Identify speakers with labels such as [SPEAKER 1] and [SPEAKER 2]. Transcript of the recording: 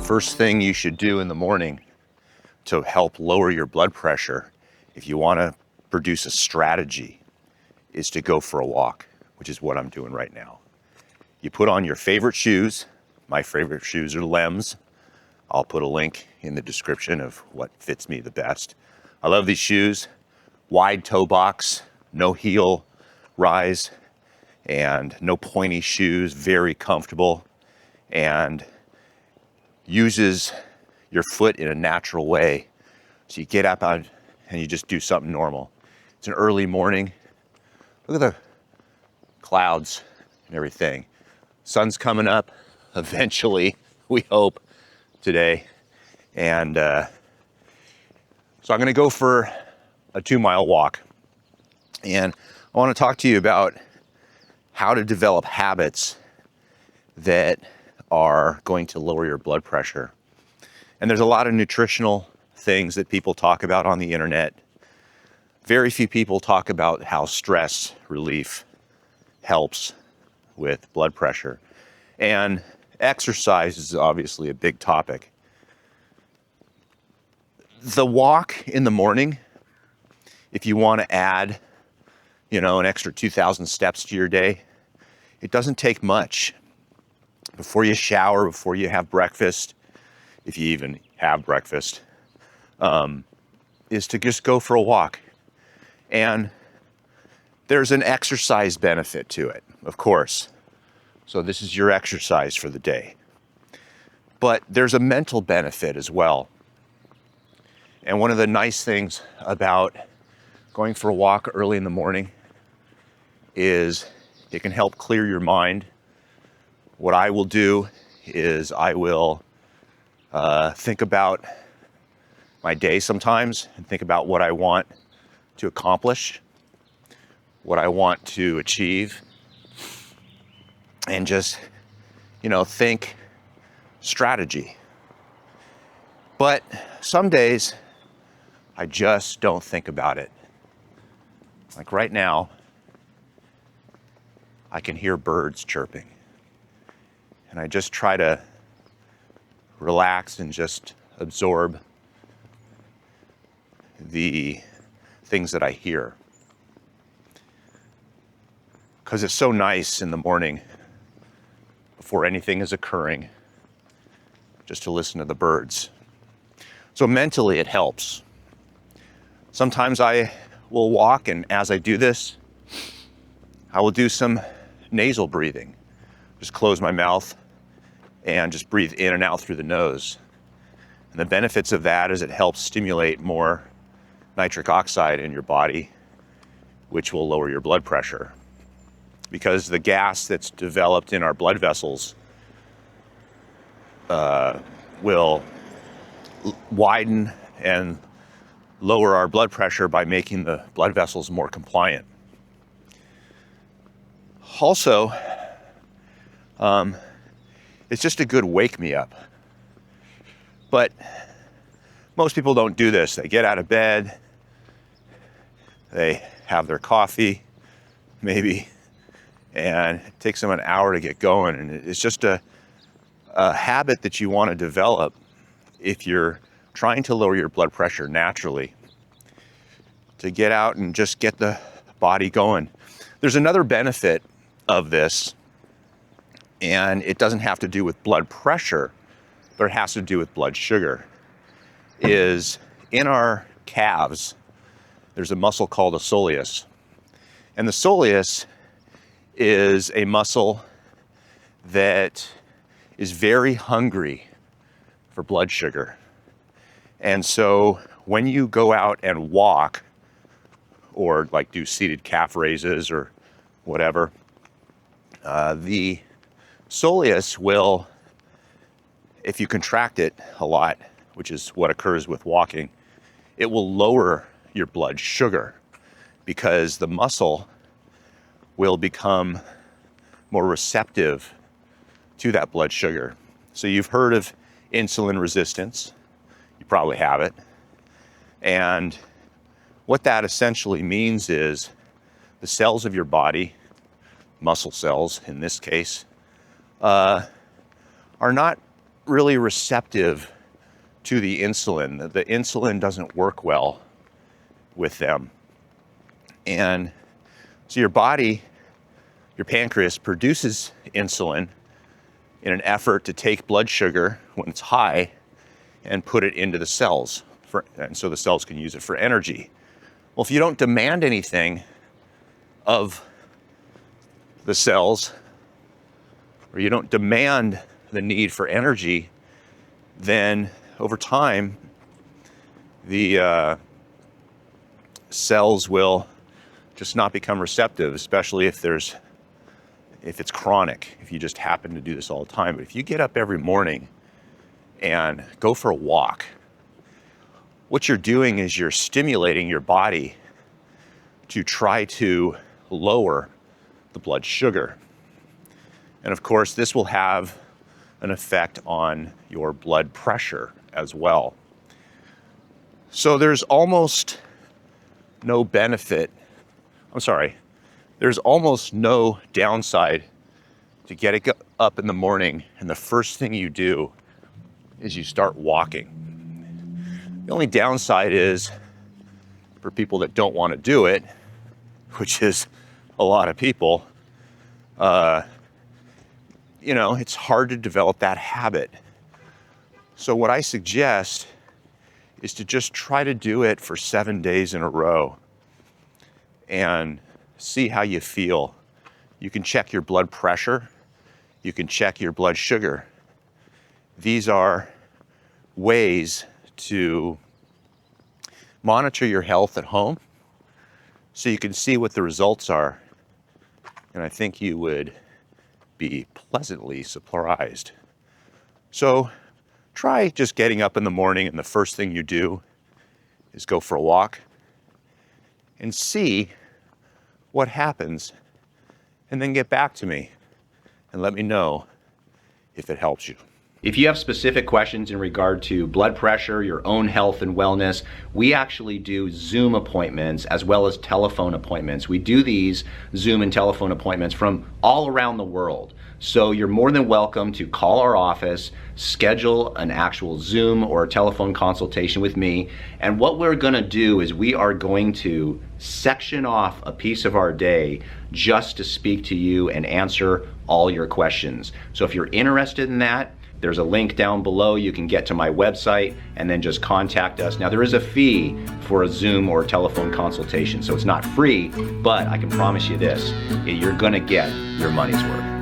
[SPEAKER 1] First thing you should do in the morning to help lower your blood pressure, if you want to produce a strategy, is to go for a walk, which is what I'm doing right now. You put on your favorite shoes. My favorite shoes are Lems. I'll put a link in the description of what fits me the best. I love these shoes. Wide toe box, no heel rise, and no pointy shoes, very comfortable, and uses your foot in a natural way. So you get up out and you just do something normal. It's an early morning. Look at the clouds and everything. Sun's coming up eventually, we hope, today. And so I'm gonna go for a 2-mile walk. And I wanna talk to you about how to develop habits that are going to lower your blood pressure. And there's a lot of nutritional things that people talk about on the internet. Very few people talk about how stress relief helps with blood pressure. And exercise is obviously a big topic. The walk in the morning, if you want to add, an extra 2,000 steps to your day, it doesn't take much. Before you shower, before you have breakfast, if you even have breakfast, is to just go for a walk. And there's an exercise benefit to it, of course. So this is your exercise for the day. But there's a mental benefit as well. And one of the nice things about going for a walk early in the morning is it can help clear your mind. What I will do is I will think about my day sometimes and think about what I want to accomplish, what I want to achieve, and just, think strategy. But some days I just don't think about it. Like right now, I can hear birds chirping. And I just try to relax and just absorb the things that I hear. Because it's so nice in the morning, before anything is occurring, just to listen to the birds. So mentally it helps. Sometimes I will walk, and as I do this, I will do some nasal breathing. Just close my mouth and just breathe in and out through the nose. And the benefits of that is it helps stimulate more nitric oxide in your body, which will lower your blood pressure. Because the gas that's developed in our blood vessels will widen and lower our blood pressure by making the blood vessels more compliant. Also, it's just a good wake me up. But most people don't do this. They get out of bed, they have their coffee, maybe, and it takes them an hour to get going. And it's just a habit that you want to develop if you're trying to lower your blood pressure naturally, to get out and just get the body going. There's another benefit of this, and it doesn't have to do with blood pressure, but it has to do with blood sugar, is in our calves, there's a muscle called a soleus. And the soleus is a muscle that is very hungry for blood sugar. And so when you go out and walk, or like do seated calf raises or whatever, the soleus will, if you contract it a lot, which is what occurs with walking, it will lower your blood sugar because the muscle will become more receptive to that blood sugar. So you've heard of insulin resistance. You probably have it. And what that essentially means is the cells of your body, muscle cells in this case, are not really receptive to the insulin. The insulin doesn't work well with them. And so your body, your pancreas produces insulin in an effort to take blood sugar when it's high and put it into the cells, and so the cells can use it for energy. Well, if you don't demand anything of the cells, or you don't demand the need for energy, then over time, the cells will just not become receptive, especially if it's chronic, if you just happen to do this all the time. But if you get up every morning and go for a walk, what you're doing is you're stimulating your body to try to lower the blood sugar. And of course, this will have an effect on your blood pressure as well. So there's almost no there's almost no downside to getting up in the morning and the first thing you do is you start walking. The only downside is for people that don't want to do it, which is a lot of people, it's hard to develop that habit. So what I suggest is to just try to do it for 7 days in a row and see how you feel. You can check your blood pressure. You can check your blood sugar. These are ways to monitor your health at home so you can see what the results are. And I think you would be pleasantly surprised. So try just getting up in the morning and the first thing you do is go for a walk and see what happens, and then get back to me and let me know if it helps you.
[SPEAKER 2] If you have specific questions in regard to blood pressure, your own health and wellness, we actually do Zoom appointments as well as telephone appointments. We do these Zoom and telephone appointments from all around the world. So you're more than welcome to call our office, schedule an actual Zoom or a telephone consultation with me. And what we're gonna do is we are going to section off a piece of our day just to speak to you and answer all your questions. So if you're interested in that, there's a link down below. You can get to my website and then just contact us. Now there is a fee for a Zoom or a telephone consultation, so it's not free, but I can promise you this, you're gonna get your money's worth.